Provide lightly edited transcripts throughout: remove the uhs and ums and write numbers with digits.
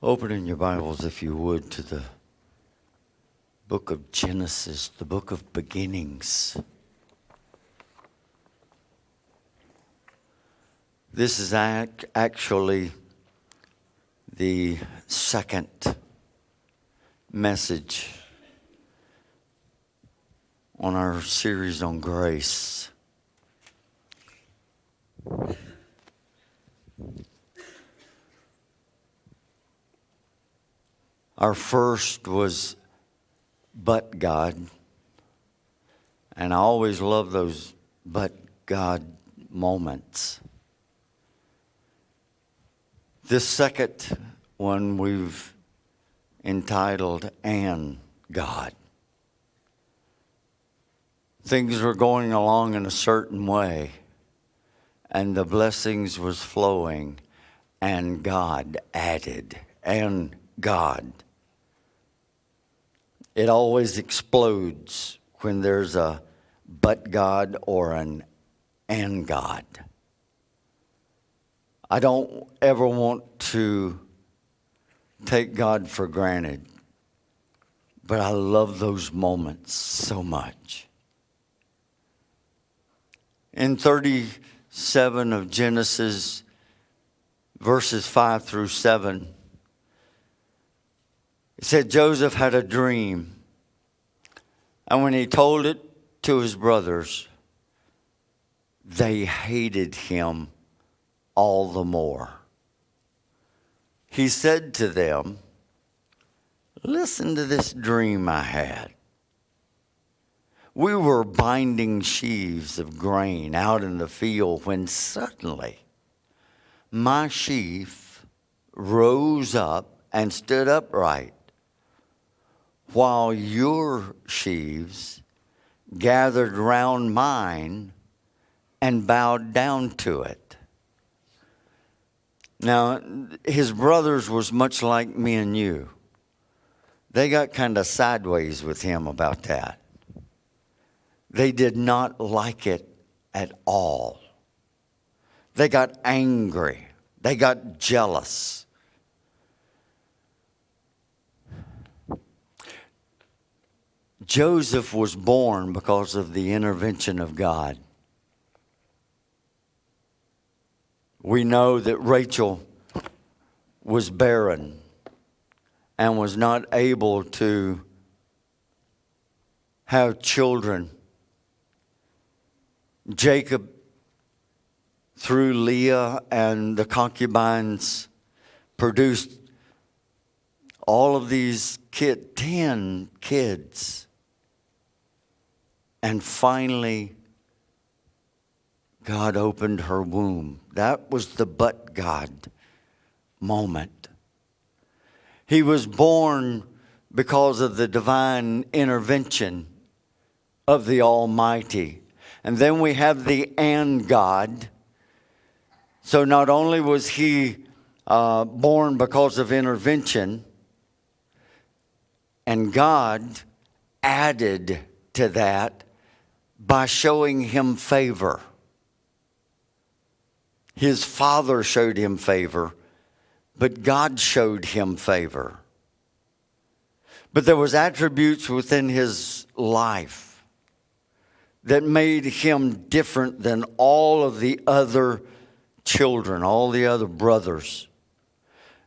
Open in your Bibles, if you would, to the book of Genesis, the book of beginnings. This is actually the second message on our series on grace. Our first was but God, and I always love those but God moments. This second one we've entitled And God. Things were going along in a certain way, and the blessings was flowing, and God added, and God. It always explodes when there's a but God or an and God. I don't ever want to take God for granted, but I love those moments so much. In 37 of Genesis, verses 5 through 7, it said Joseph had a dream, and when he told it to his brothers, they hated him all the more. He said to them, "Listen to this dream I had. We were binding sheaves of grain out in the field when suddenly my sheaf rose up and stood upright, while your sheaves gathered round mine and bowed down to it." Now, his brothers was much like me and you. They got kind of sideways with him about that. They did not like it at all. They got angry. They got jealous. Joseph was born because of the intervention of God. We know that Rachel was barren and was not able to have children. Jacob, through Leah and the concubines, produced all of these 10 kids. And finally, God opened her womb. That was the but God moment. He was born because of the divine intervention of the Almighty. And then we have the and God. So not only was he born because of intervention, and God added to that by showing him favor. His father showed him favor, but God showed him favor. But there was attributes within his life that made him different than all of the other children, all the other brothers.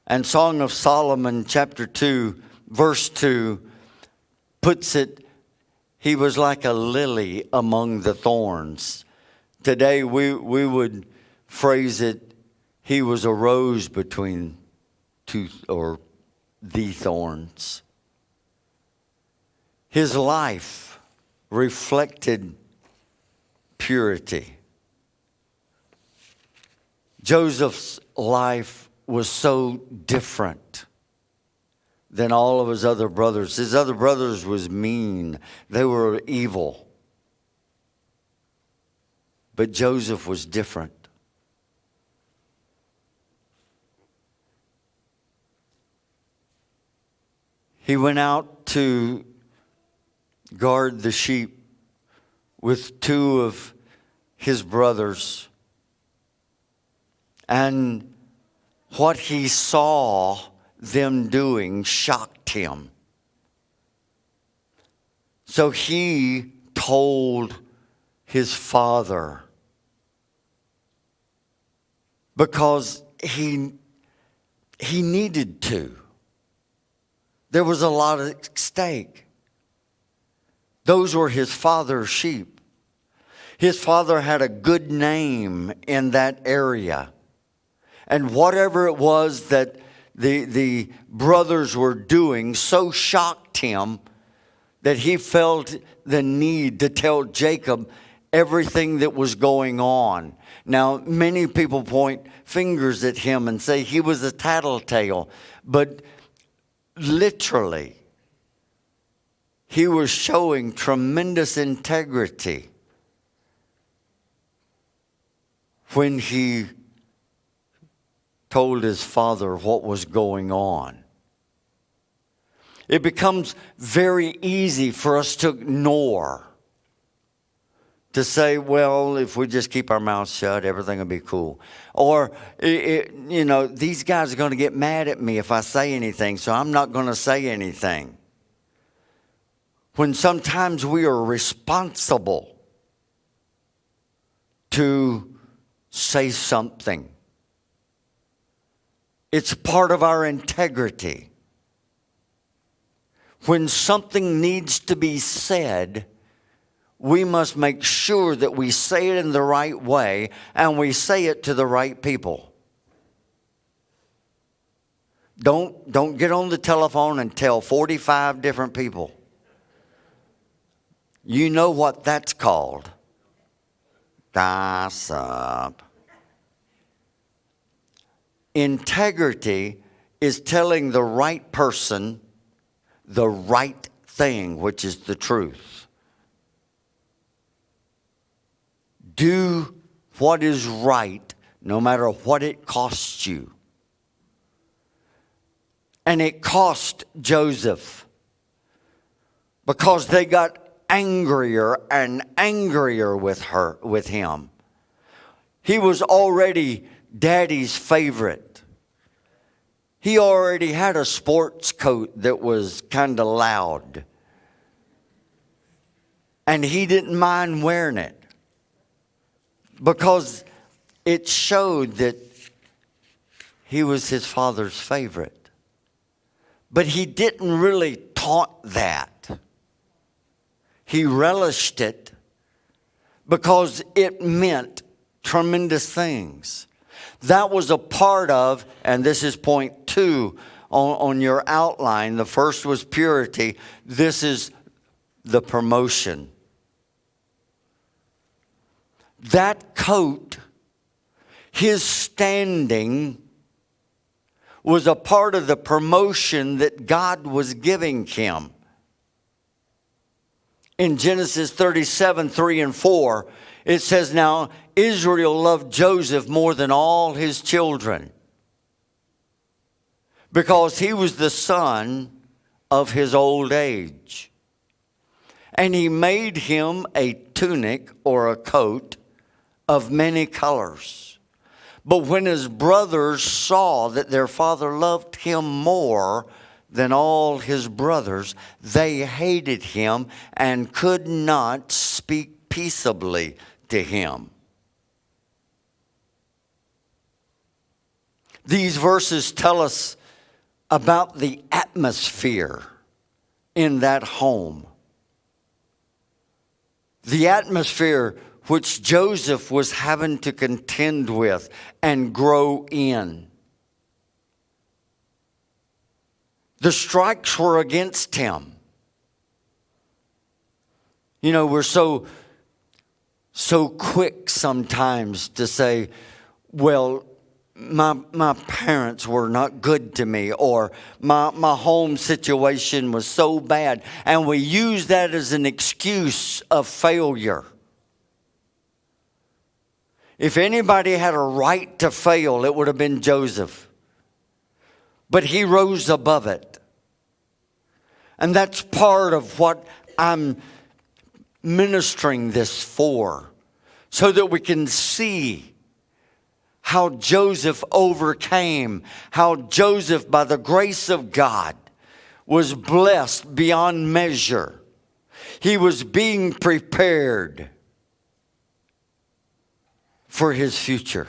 And Song of Solomon, chapter 2, verse 2, puts it, he was like a lily among the thorns. Today we would phrase it, he was a rose between two or the thorns. His life reflected purity. Joseph's life was so different than all of his other brothers. His other brothers was mean. They were evil. But Joseph was different. He went out to guard the sheep with two of his brothers. And what he saw them doing shocked him. So he told his father because he needed to. There was a lot at stake. Those were his father's sheep. His father had a good name in that area. And whatever it was that the brothers were doing so shocked him that he felt the need to tell Jacob everything that was going on. Now, many people point fingers at him and say he was a tattletale, but literally, he was showing tremendous integrity when he told his father what was going on. It becomes very easy for us to ignore, to say, well, if we just keep our mouths shut, everything will be cool. Or, these guys are going to get mad at me if I say anything, so I'm not going to say anything. When sometimes we are responsible to say something. It's part of our integrity. When something needs to be said, we must make sure that we say it in the right way and we say it to the right people. Don't get on the telephone and tell 45 different people. You know what that's called. Gossip. Integrity is telling the right person the right thing, which is the truth. Do what is right, no matter what it costs you. And it cost Joseph, because they got angrier and angrier with him. He was already Daddy's favorite. He already had a sports coat that was kind of loud. And he didn't mind wearing it because it showed that he was his father's favorite. But he didn't really taunt that. He relished it because it meant tremendous things. That was a part of, and this is point 2 on your outline. The first was purity. This is the promotion. That coat, his standing, was a part of the promotion that God was giving him. In Genesis 37, 3 and 4, it says, now Israel loved Joseph more than all his children, because he was the son of his old age. And he made him a tunic or a coat of many colors. But when his brothers saw that their father loved him more than all his brothers, they hated him and could not speak peaceably to him. These verses tell us about the atmosphere in that home. The atmosphere which Joseph was having to contend with and grow in. The strikes were against him. You know, we're so quick sometimes to say, well, my parents were not good to me, or my home situation was so bad. And we use that as an excuse of failure. If anybody had a right to fail, it would have been Joseph. But he rose above it. And that's part of what I'm ministering this for, so that we can see how Joseph overcame, how Joseph, by the grace of God, was blessed beyond measure. He was being prepared for his future.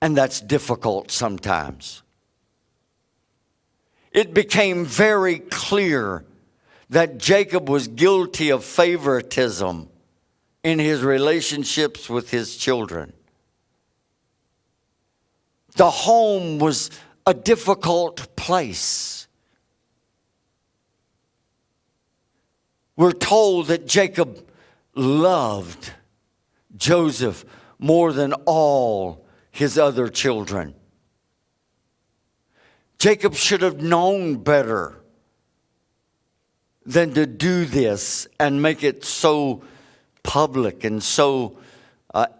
And that's difficult sometimes. It became very clear that Jacob was guilty of favoritism in his relationships with his children. The home was a difficult place. We're told that Jacob loved Joseph more than all his other children. Jacob should have known better than to do this and make it so public and so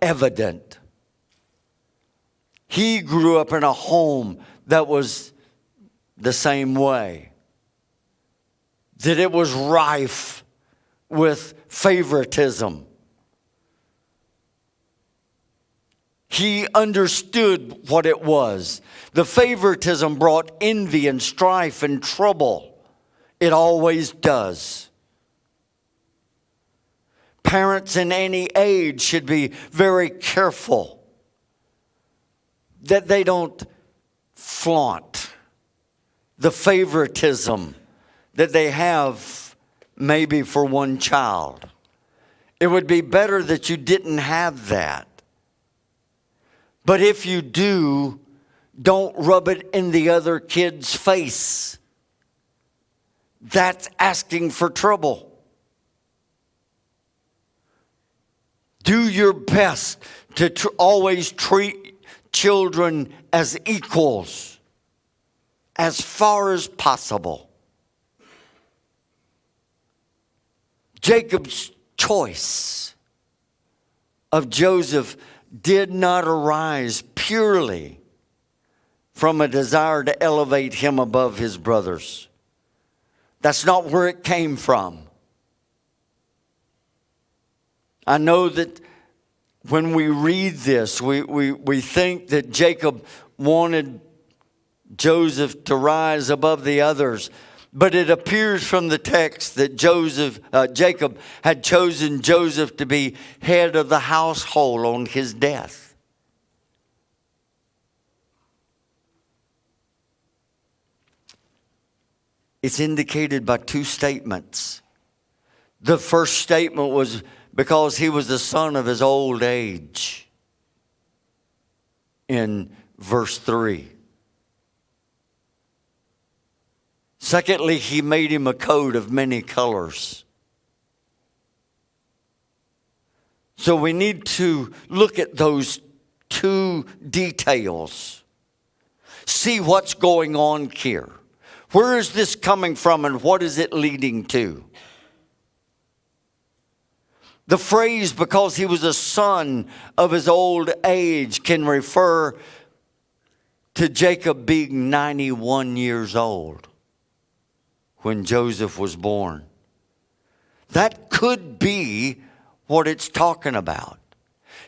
evident. He grew up in a home that was the same way, that it was rife with favoritism. He understood what it was. The favoritism brought envy and strife and trouble. It always does. Parents in any age should be very careful that they don't flaunt the favoritism that they have maybe for one child. It would be better that you didn't have that. But if you do, don't rub it in the other kid's face. That's asking for trouble. Do your best to always treat children as equals, as far as possible. Jacob's choice of Joseph did not arise purely from a desire to elevate him above his brothers. That's not where it came from. I know that when we read this, we think that Jacob wanted Joseph to rise above the others. But it appears from the text that Jacob had chosen Joseph to be head of the household on his death. It's indicated by two statements. The first statement was because he was the son of his old age in verse 3. Secondly, he made him a coat of many colors. So we need to look at those two details. See what's going on here. Where is this coming from and what is it leading to? The phrase, because he was a son of his old age, can refer to Jacob being 91 years old when Joseph was born. That could be what it's talking about.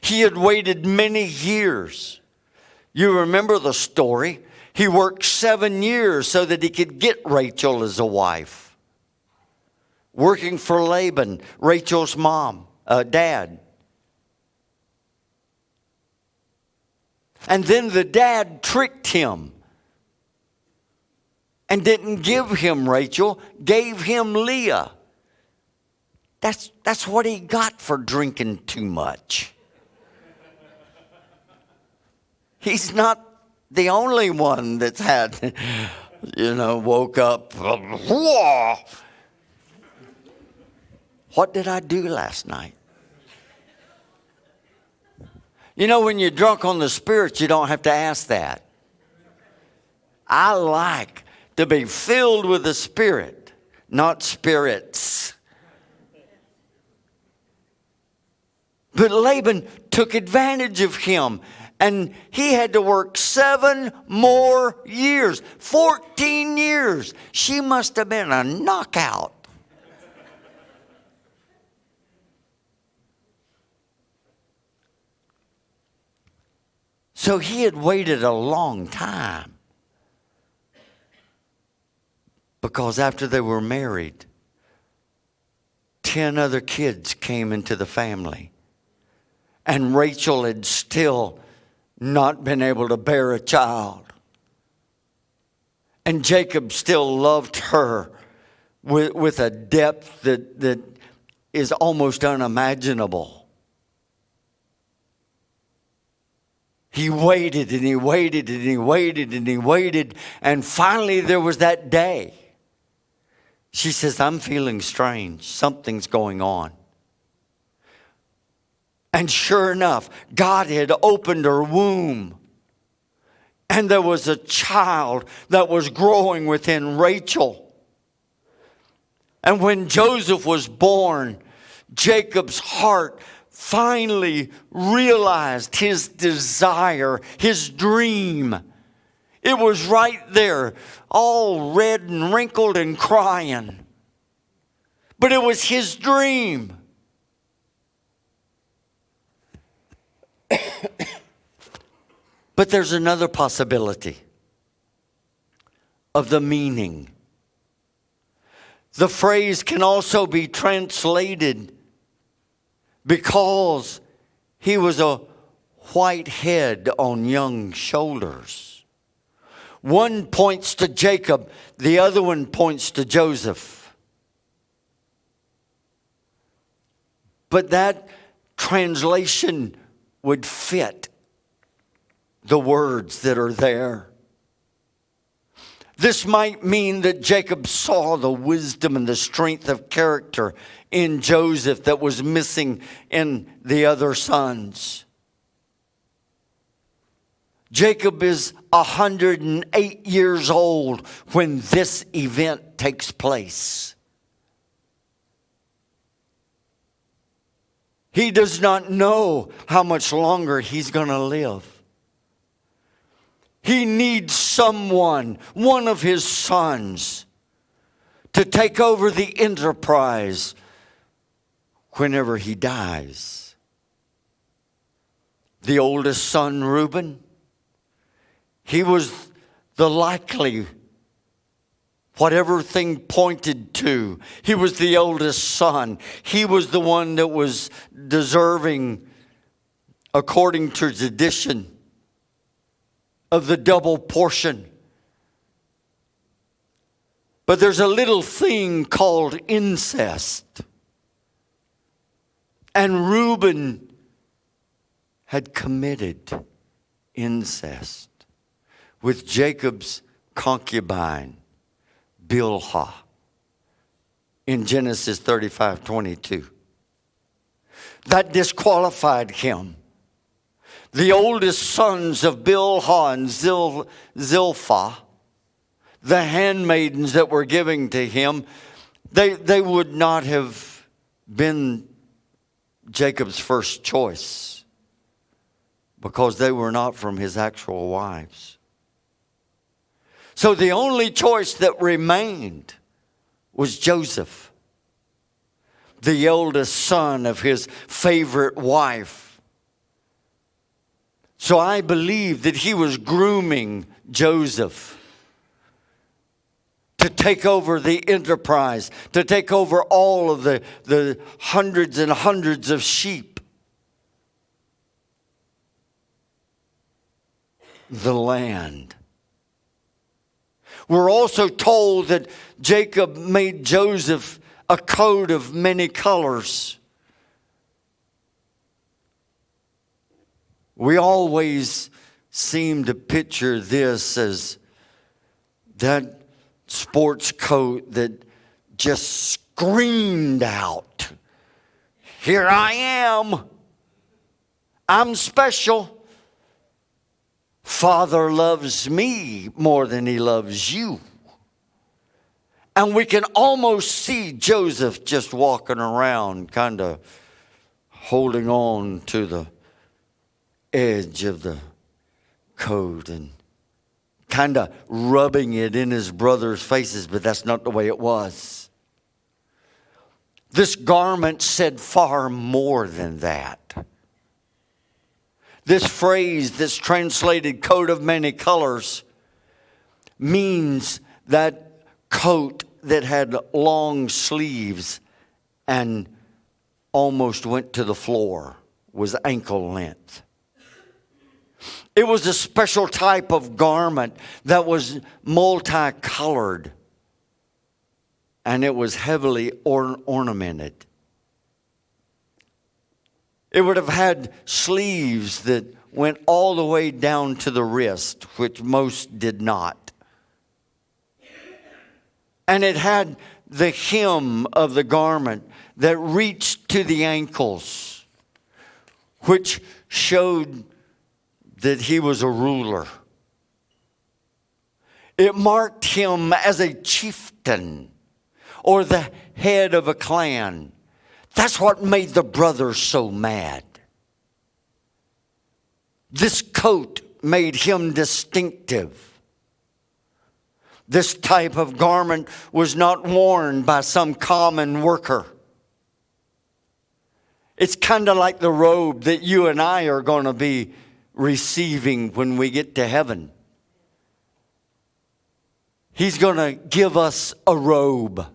He had waited many years. You remember the story. He worked 7 years so that he could get Rachel as a wife. Working for Laban, Rachel's dad. And then the dad tricked him and didn't give him Rachel, gave him Leah. That's what he got for drinking too much. He's not the only one that's had, woke up. What did I do last night? When you're drunk on the Spirit, you don't have to ask that. I like to be filled with the Spirit, not spirits. But Laban took advantage of him, and he had to work 7 more years, 14 years. She must have been a knockout. So he had waited a long time. Because after they were married, 10 other kids came into the family. And Rachel had still not been able to bear a child. And Jacob still loved her with a depth that is almost unimaginable. He waited and he waited and he waited and he waited. And finally there was that day. She says, I'm feeling strange. Something's going on. And sure enough, God had opened her womb. And there was a child that was growing within Rachel. And when Joseph was born, Jacob's heart finally realized his desire, his dream. It was right there, all red and wrinkled and crying. But it was his dream. But there's another possibility of the meaning. The phrase can also be translated because he was a white head on young shoulders. One points to Jacob, the other one points to Joseph. But that translation would fit the words that are there. This might mean that Jacob saw the wisdom and the strength of character in Joseph that was missing in the other sons. Jacob is 108 years old when this event takes place. He does not know how much longer he's going to live. He needs someone, one of his sons, to take over the enterprise whenever he dies. The oldest son, Reuben, he was the likely, whatever thing pointed to. He was the oldest son. He was the one that was deserving, according to tradition, of the double portion. But there's a little thing called incest. And Reuben had committed incest with Jacob's concubine, Bilhah, in Genesis 35:22. That disqualified him. The oldest sons of Bilhah and Zilpah, the handmaidens that were giving to him, they would not have been Jacob's first choice because they were not from his actual wives. So the only choice that remained was Joseph, the eldest son of his favorite wife. So I believe that he was grooming Joseph to take over the enterprise, to take over all of the hundreds and hundreds of sheep, the land. We're also told that Jacob made Joseph a coat of many colors. We always seem to picture this as that sports coat that just screamed out, "Here I am. I'm special. Father loves me more than he loves you." And we can almost see Joseph just walking around, kind of holding on to the edge of the coat and kind of rubbing it in his brother's faces, but that's not the way it was. This garment said far more than that. This phrase that's translated coat of many colors means that coat that had long sleeves and almost went to the floor, was ankle length. It was a special type of garment that was multicolored, and it was heavily ornamented. It would have had sleeves that went all the way down to the wrist, which most did not. And it had the hem of the garment that reached to the ankles, which showed that he was a ruler. It marked him as a chieftain or the head of a clan. That's what made the brothers so mad. This coat made him distinctive. This type of garment was not worn by some common worker. It's kind of like the robe that you and I are going to be receiving when we get to heaven. He's going to give us a robe.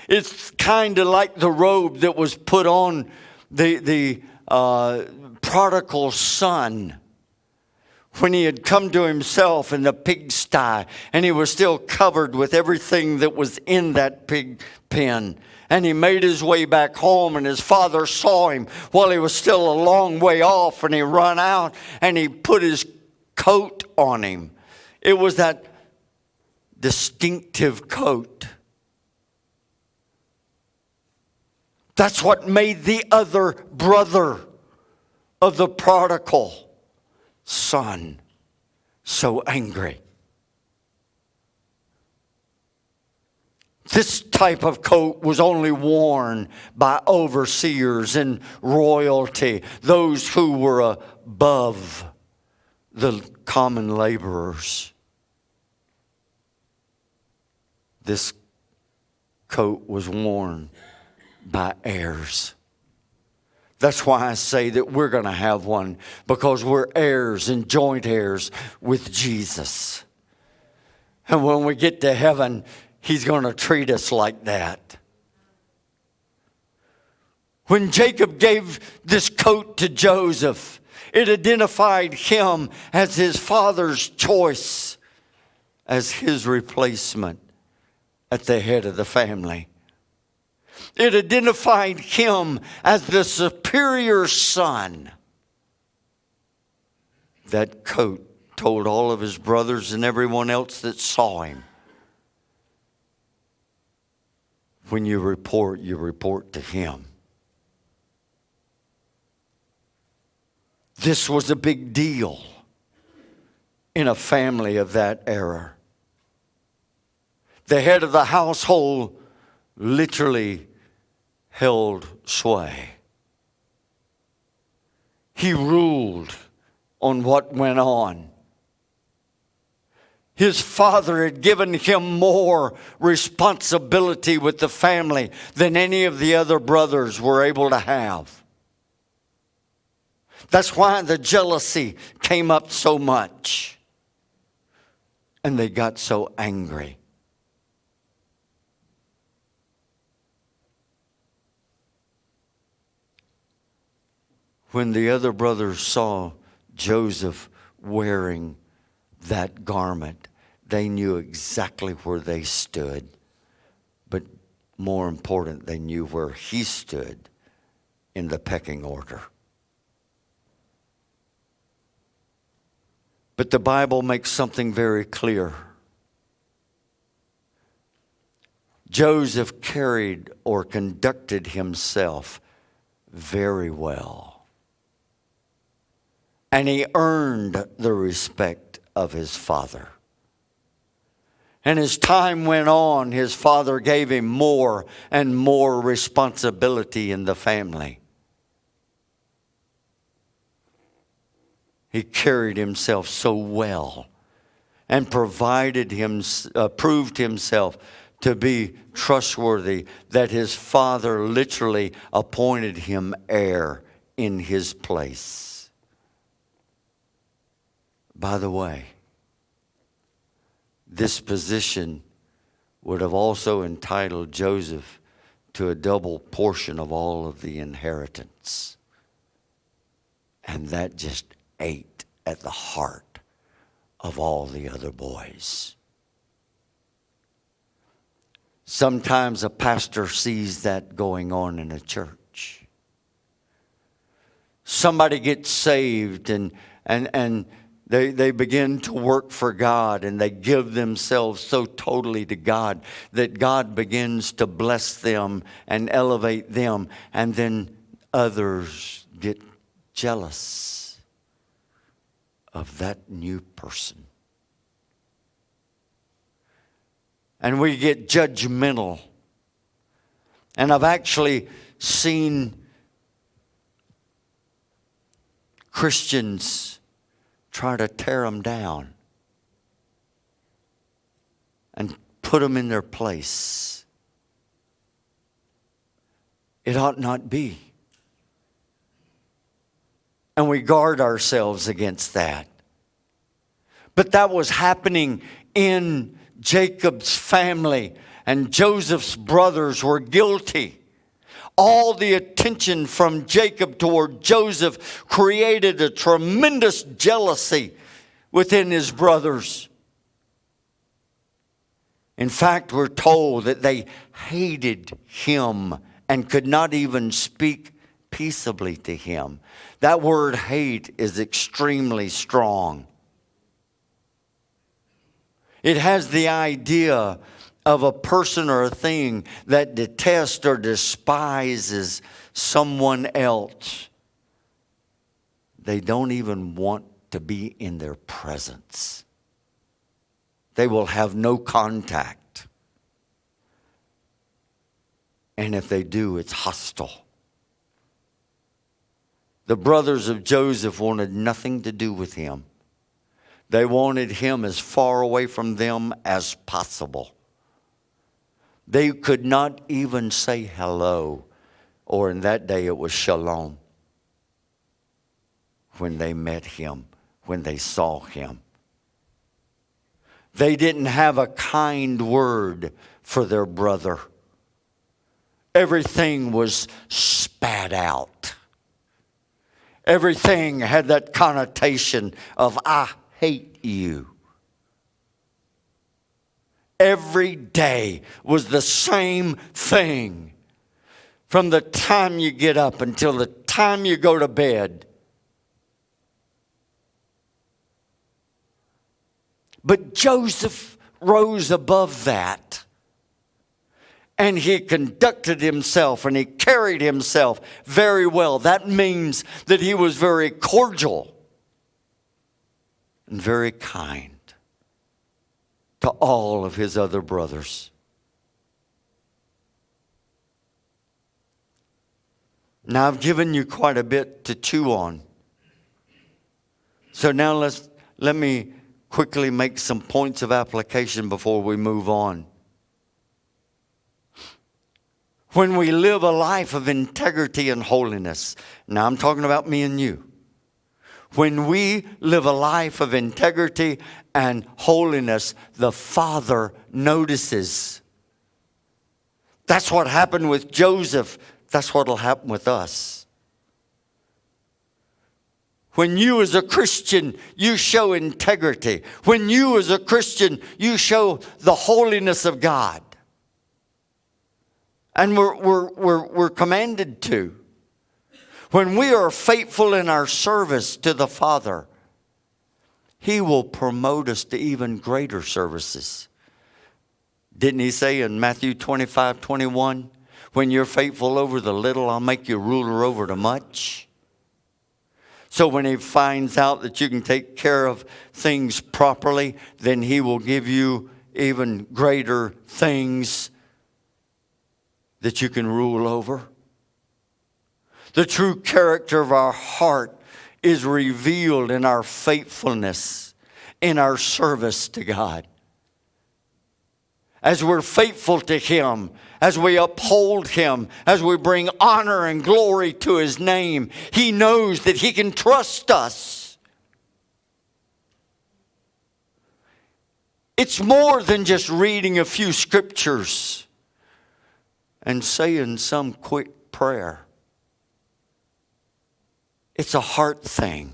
It's kind of like the robe that was put on the prodigal son when he had come to himself in the pigsty, and he was still covered with everything that was in that pig pen. And he made his way back home, and his father saw him while he was still a long way off, and he ran out and he put his coat on him. It was that distinctive coat. That's what made the other brother of the prodigal son so angry. This type of coat was only worn by overseers and royalty, those who were above the common laborers. This coat was worn by heirs. That's why I say that we're going to have one, because we're heirs and joint heirs with Jesus. And when we get to heaven, He's going to treat us like that. When Jacob gave this coat to Joseph, it identified him as his father's choice, as his replacement at the head of the family. It identified him as the superior son. That coat told all of his brothers and everyone else that saw him, when you report to him. This was a big deal in a family of that era. The head of the household literally held sway. He ruled on what went on. His father had given him more responsibility with the family than any of the other brothers were able to have. That's why the jealousy came up so much. And they got so angry. When the other brothers saw Joseph wearing that garment, they knew exactly where they stood. But more important, they knew where he stood in the pecking order. But the Bible makes something very clear. Joseph carried or conducted himself very well. And he earned the respect of his father. And as time went on, his father gave him more and more responsibility in the family. He carried himself so well and proved himself to be trustworthy that his father literally appointed him heir in his place. By the way, this position would have also entitled Joseph to a double portion of all of the inheritance. And that just ate at the heart of all the other boys. Sometimes a pastor sees that going on in a church. Somebody gets saved and they begin to work for God, and they give themselves so totally to God that God begins to bless them and elevate them. And then others get jealous of that new person. And we get judgmental. And I've actually seen Christians try to tear them down and put them in their place. It ought not be. And we guard ourselves against that. But that was happening in Jacob's family, and Joseph's brothers were guilty. All the attention from Jacob toward Joseph created a tremendous jealousy within his brothers. In fact, we're told that they hated him and could not even speak peaceably to him. That word hate is extremely strong. It has the idea of a person or a thing that detests or despises someone else. They don't even want to be in their presence. They will have no contact. And if they do, it's hostile. The brothers of Joseph wanted nothing to do with him. They wanted him as far away from them as possible. They could not even say hello, or in that day it was shalom, when they met him, when they saw him. They didn't have a kind word for their brother. Everything was spat out. Everything had that connotation of, I hate you. Every day was the same thing. From the time you get up until the time you go to bed. But Joseph rose above that. And he conducted himself and he carried himself very well. That means that he was very cordial and very kind to all of his other brothers. Now I've given you quite a bit to chew on. So now let me quickly make some points of application before we move on. When we live a life of integrity and holiness, now I'm talking about me and you. When we live a life of integrity and holiness, the Father notices. That's what happened with Joseph. That's what will happen with us. When you as a Christian, you show integrity. When you as a Christian, you show the holiness of God. And we're commanded to. When we are faithful in our service to the Father, He will promote us to even greater services. Didn't He say in Matthew 25:21, when you're faithful over the little, I'll make you ruler over the much? So when He finds out that you can take care of things properly, then He will give you even greater things that you can rule over. The true character of our heart is revealed in our faithfulness, in our service to God. As we're faithful to Him, as we uphold Him, as we bring honor and glory to His name, He knows that He can trust us. It's more than just reading a few scriptures and saying some quick prayer. It's a heart thing.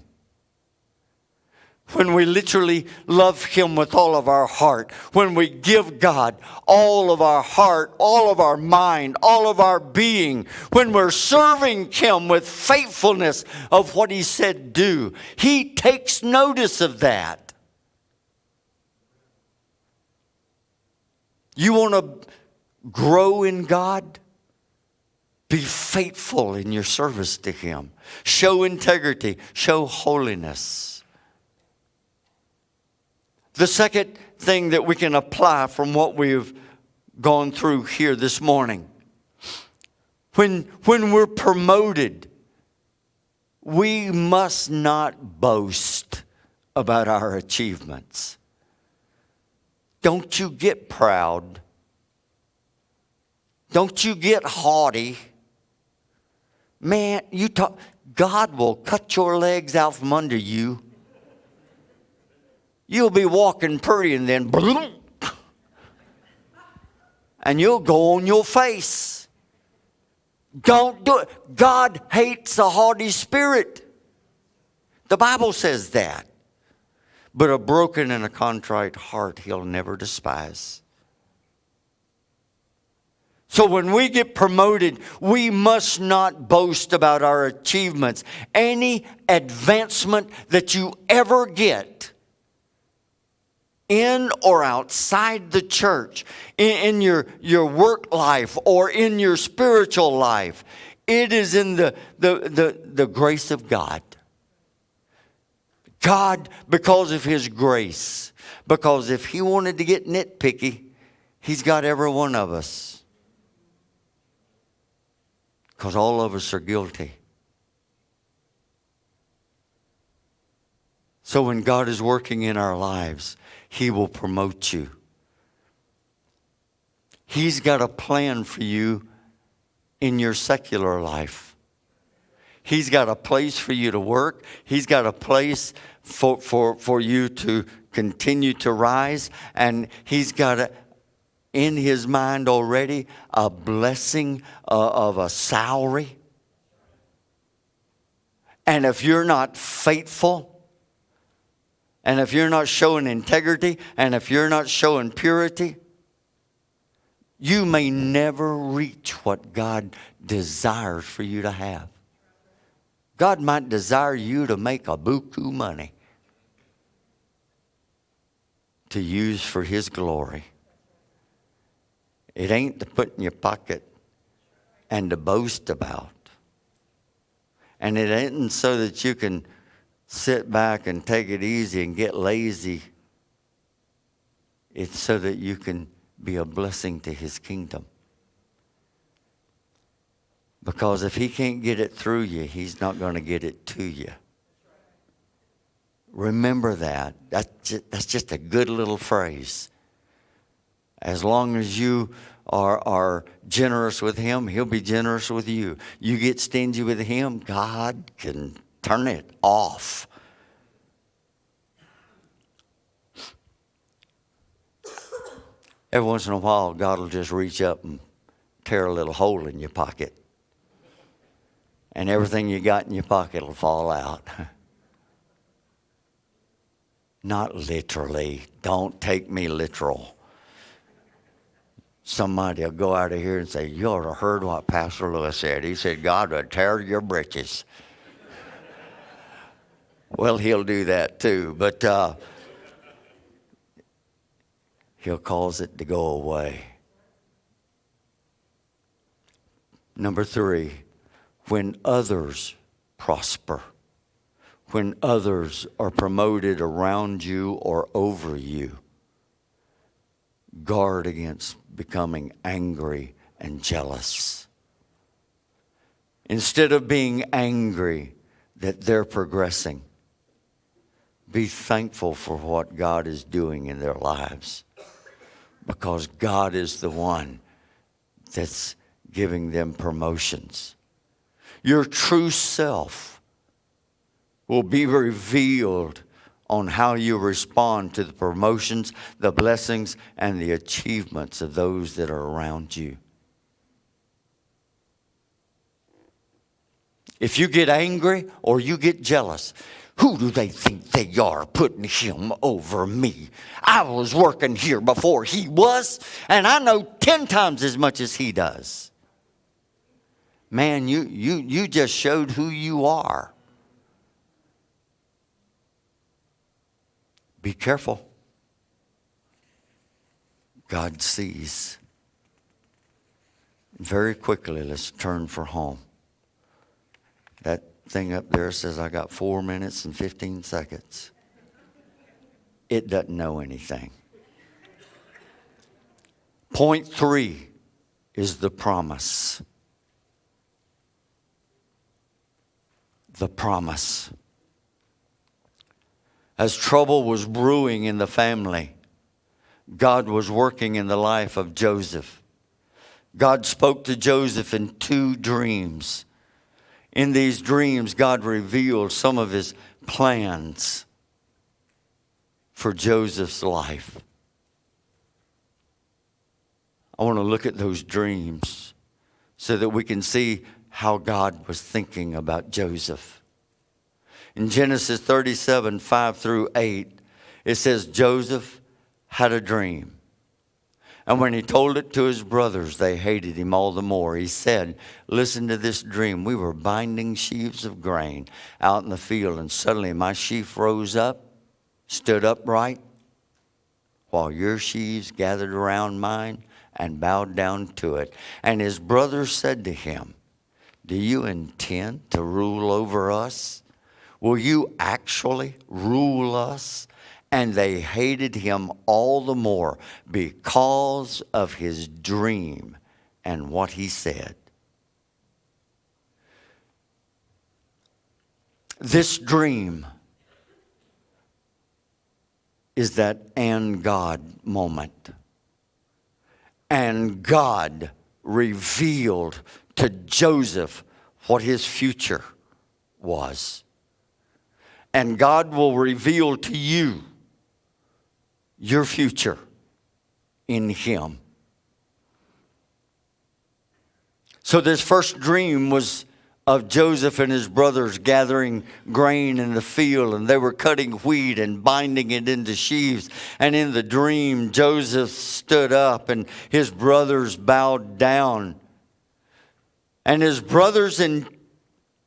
When we literally love Him with all of our heart, when we give God all of our heart, all of our mind, all of our being, when we're serving Him with faithfulness of what He said do, He takes notice of that. You want to grow in God? Be faithful in your service to Him. Show integrity. Show holiness. The second thing that we can apply from what we've gone through here this morning. When we're promoted, we must not boast about our achievements. Don't you get proud. Don't you get haughty. Man, God will cut your legs out from under you. You'll be walking pretty and then boom, and you'll go on your face. Don't do it. God hates a haughty spirit. The Bible says that. But a broken and a contrite heart He'll never despise. So when we get promoted, we must not boast about our achievements. Any advancement that you ever get, in or outside the church, in your work life or in your spiritual life, it is in the grace of God. God, because of His grace. Because if He wanted to get nitpicky, He's got every one of us. Because all of us are guilty. So when God is working in our lives, He will promote you. He's got a plan for you in your secular life. He's got a place for you to work. He's got a place for you to continue to rise. And He's got in His mind already a blessing of a salary. And if you're not faithful, and if you're not showing integrity, and if you're not showing purity, you may never reach what God desires for you to have. God might desire you to make a buku money to use for His glory. It ain't to put in your pocket and to boast about. And it ain't so that you can sit back and take it easy and get lazy. It's so that you can be a blessing to His kingdom. Because if He can't get it through you, He's not going to get it to you. Remember that. That's just a good little phrase. As long as you are generous with Him, He'll be generous with you. You get stingy with Him, God can turn it off. Every once in a while, God will just reach up and tear a little hole in your pocket. And everything you got in your pocket will fall out. Not literally. Don't take me literal. Somebody will go out of here and say, you ought to heard what Pastor Lewis said. He said, God would tear your britches. Well, He'll do that too, but He'll cause it to go away. Number 3, when others prosper, when others are promoted around you or over you, guard against becoming angry and jealous. Instead of being angry that they're progressing, be thankful for what God is doing in their lives. Because God is the one that's giving them promotions. Your true self will be revealed on how you respond to the promotions, the blessings, and the achievements of those that are around you. If you get angry or you get jealous, who do they think they are putting him over me? I was working here before he was, and I know 10 times as much as he does. Man, you just showed who you are. Be careful. God sees. Very quickly, let's turn for home. That thing up there says I got 4 minutes and 15 seconds. It doesn't know anything. Point 3 is the promise. The promise. As trouble was brewing in the family, God was working in the life of Joseph. God spoke to Joseph in 2 dreams. In these dreams, God revealed some of his plans for Joseph's life. I want to look at those dreams so that we can see how God was thinking about Joseph. In Genesis 37, 5 through 8, it says Joseph had a dream. And when he told it to his brothers, they hated him all the more. He said, listen to this dream. We were binding sheaves of grain out in the field, and suddenly my sheaf rose up, stood upright, while your sheaves gathered around mine and bowed down to it. And his brothers said to him, do you intend to rule over us? Will you actually rule us? And they hated him all the more because of his dream and what he said. This dream is that and God moment. And God revealed to Joseph what his future was. And God will reveal to you your future in him. So this first dream was of Joseph and his brothers gathering grain in the field, and they were cutting wheat and binding it into sheaves. And in the dream, Joseph stood up and his brothers bowed down. And his brothers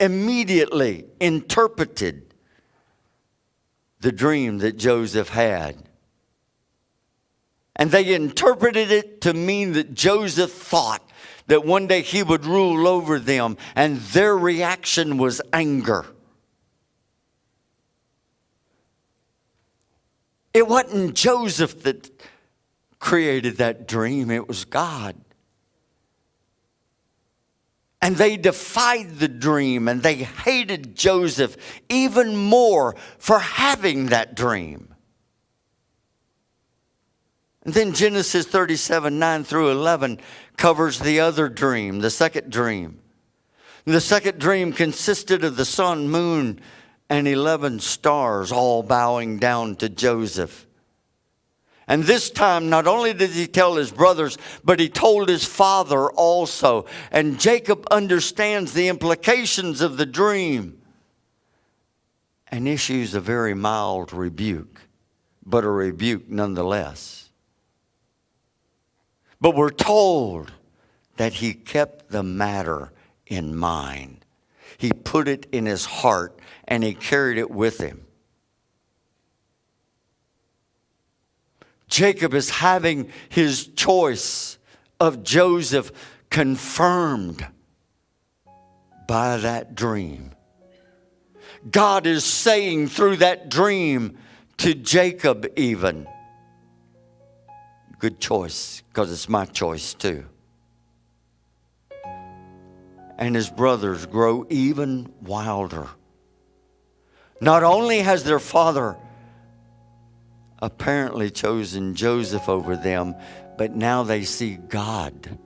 immediately interpreted the dream that Joseph had. And they interpreted it to mean that Joseph thought that one day he would rule over them, and their reaction was anger. It wasn't Joseph that created that dream, it was God. And they defied the dream, and they hated Joseph even more for having that dream. And then Genesis 37, 9 through 11 covers the other dream, the second dream. The second dream consisted of the sun, moon, and 11 stars all bowing down to Joseph. And this time, not only did he tell his brothers, but he told his father also. And Jacob understands the implications of the dream and issues a very mild rebuke, but a rebuke nonetheless. But we're told that he kept the matter in mind. He put it in his heart and he carried it with him. Jacob is having his choice of Joseph confirmed by that dream. God is saying through that dream to Jacob even, good choice, because it's my choice too. And his brothers grow even wilder. Not only has their father apparently chosen Joseph over them, but now they see God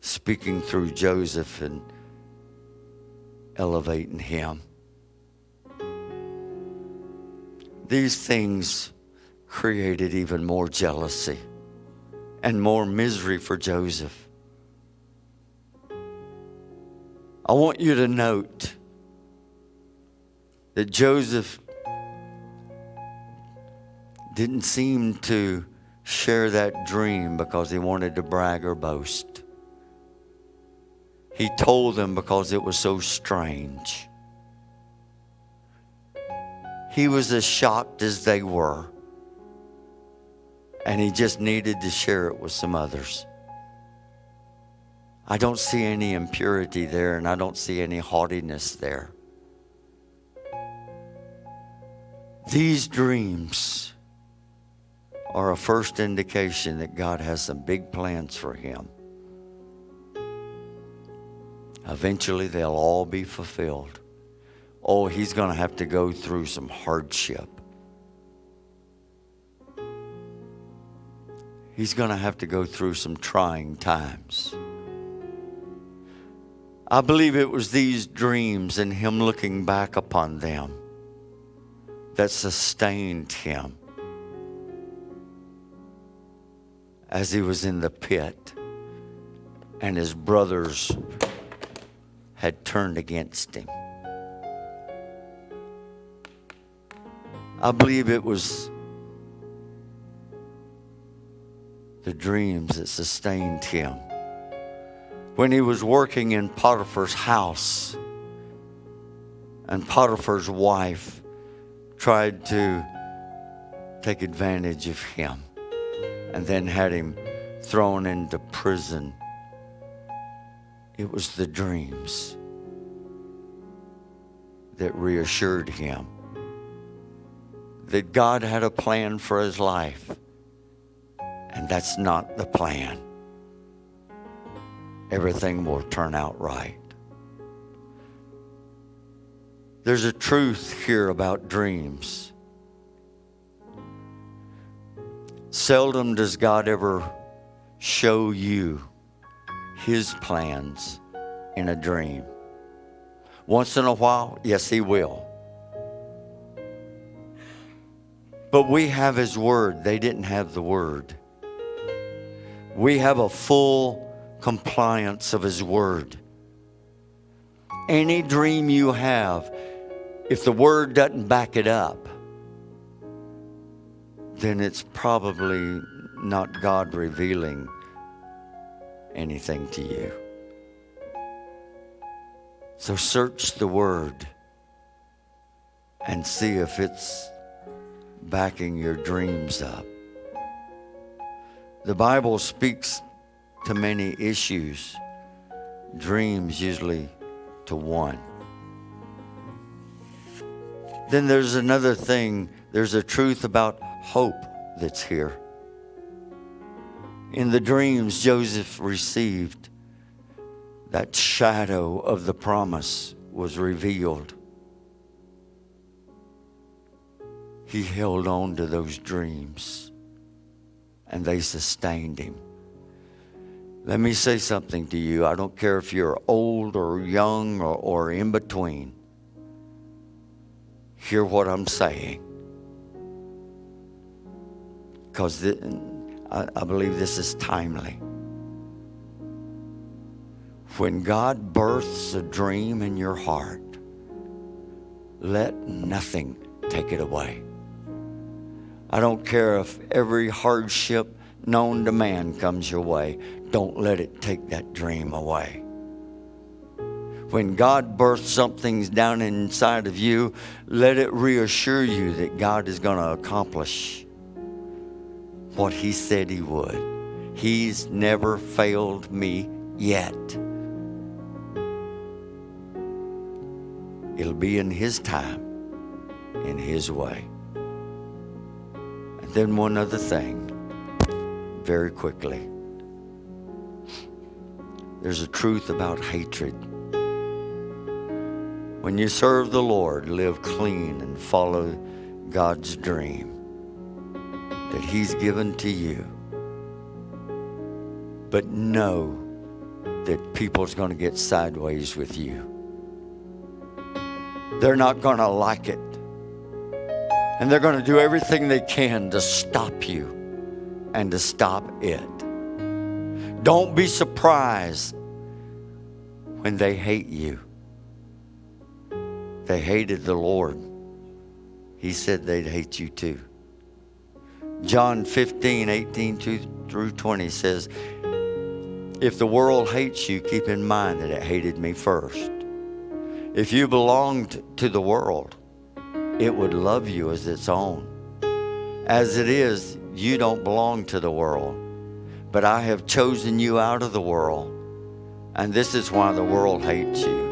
speaking through Joseph and elevating him. These things created even more jealousy and more misery for Joseph. I want you to note that Joseph didn't seem to share that dream because he wanted to brag or boast. He told them because it was so strange. He was as shocked as they were. And he just needed to share it with some others. I don't see any impurity there, and I don't see any haughtiness there. These dreams are a first indication that God has some big plans for him. Eventually, they'll all be fulfilled. Oh, he's going to have to go through some hardship. He's going to have to go through some trying times. I believe it was these dreams and him looking back upon them that sustained him as he was in the pit and his brothers had turned against him. I believe it was the dreams that sustained him. When he was working in Potiphar's house and Potiphar's wife tried to take advantage of him and then had him thrown into prison, it was the dreams that reassured him that God had a plan for his life. And that's not the plan. Everything will turn out right. There's a truth here about dreams. Seldom does God ever show you his plans in a dream. Once in a while, yes, he will. But we have his word. They didn't have the word. We have a full compliance of his word. Any dream you have, if the word doesn't back it up, then it's probably not God revealing anything to you. So search the word and see if it's backing your dreams up. The Bible speaks to many issues, dreams usually to one. Then there's another thing, there's a truth about hope that's here. In the dreams Joseph received, that shadow of the promise was revealed. He held on to those dreams, and they sustained him. Let me say something to you. I don't care if you're old or young or in between. Hear what I'm saying. Because I believe this is timely. When God births a dream in your heart, let nothing take it away. I don't care if every hardship known to man comes your way. Don't let it take that dream away. When God births something down inside of you, let it reassure you that God is going to accomplish what he said he would. He's never failed me yet. It'll be in his time, in his way. And then one other thing, very quickly. There's a truth about hatred. When you serve the Lord, live clean and follow God's dream that he's given to you. But know that people's going to get sideways with you. They're not going to like it. And they're going to do everything they can to stop you and to stop it. Don't be surprised when they hate you. They hated the Lord. He said they'd hate you too. John 15:18-20 says, if the world hates you, keep in mind that it hated me first. If you belonged to the world, it would love you as its own. As it is, you don't belong to the world, but I have chosen you out of the world, and this is why the world hates you.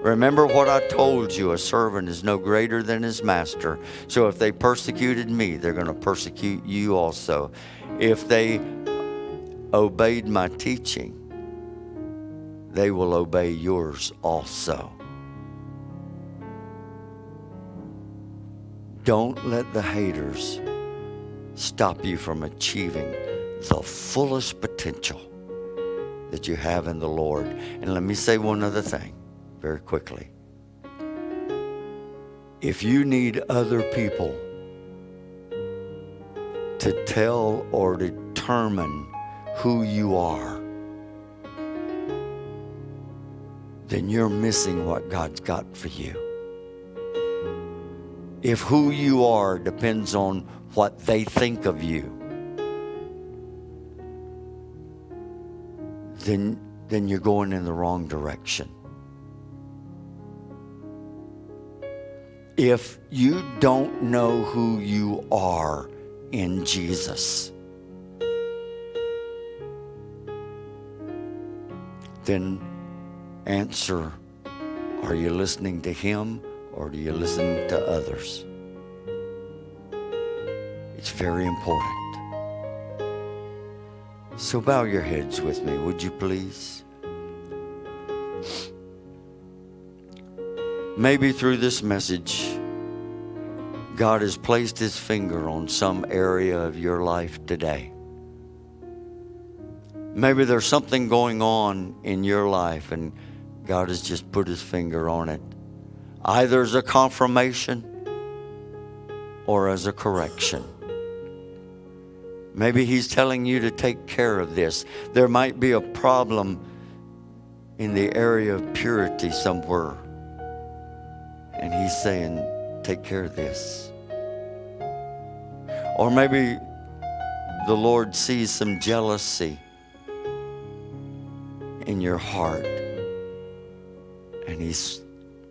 Remember what I told you, a servant is no greater than his master. So if they persecuted me, they're going to persecute you also. If they obeyed my teaching, they will obey yours also. Don't let the haters stop you from achieving the fullest potential that you have in the Lord. And let me say one other thing very quickly. If you need other people to tell or determine who you are, then you're missing what God's got for you. If who you are depends on what they think of you, then you're going in the wrong direction. If you don't know who you are in Jesus, then answer, are you listening to Him or do you listen to others? It's very important. So bow your heads with me, would you please? Maybe through this message, God has placed His finger on some area of your life today. Maybe there's something going on in your life and God has just put His finger on it, either as a confirmation or as a correction. Maybe He's telling you to take care of this. There might be a problem in the area of purity somewhere, and He's saying, take care of this. Or maybe the Lord sees some jealousy in your heart, and He's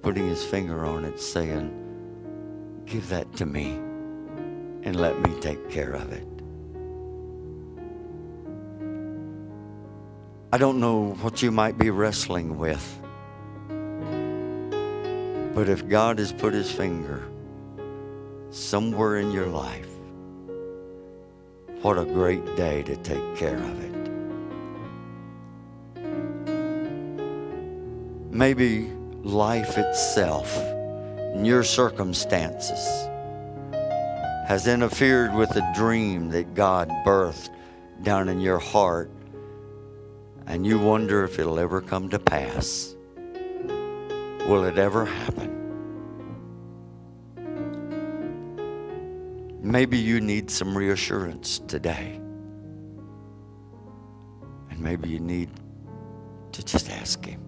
putting His finger on it saying, give that to me and let me take care of it. I don't know what you might be wrestling with, but if God has put His finger somewhere in your life, what a great day to take care of it. Maybe life itself and your circumstances has interfered with a dream that God birthed down in your heart, and you wonder if it'll ever come to pass. Will it ever happen? Maybe you need some reassurance today. And maybe you need to just ask Him.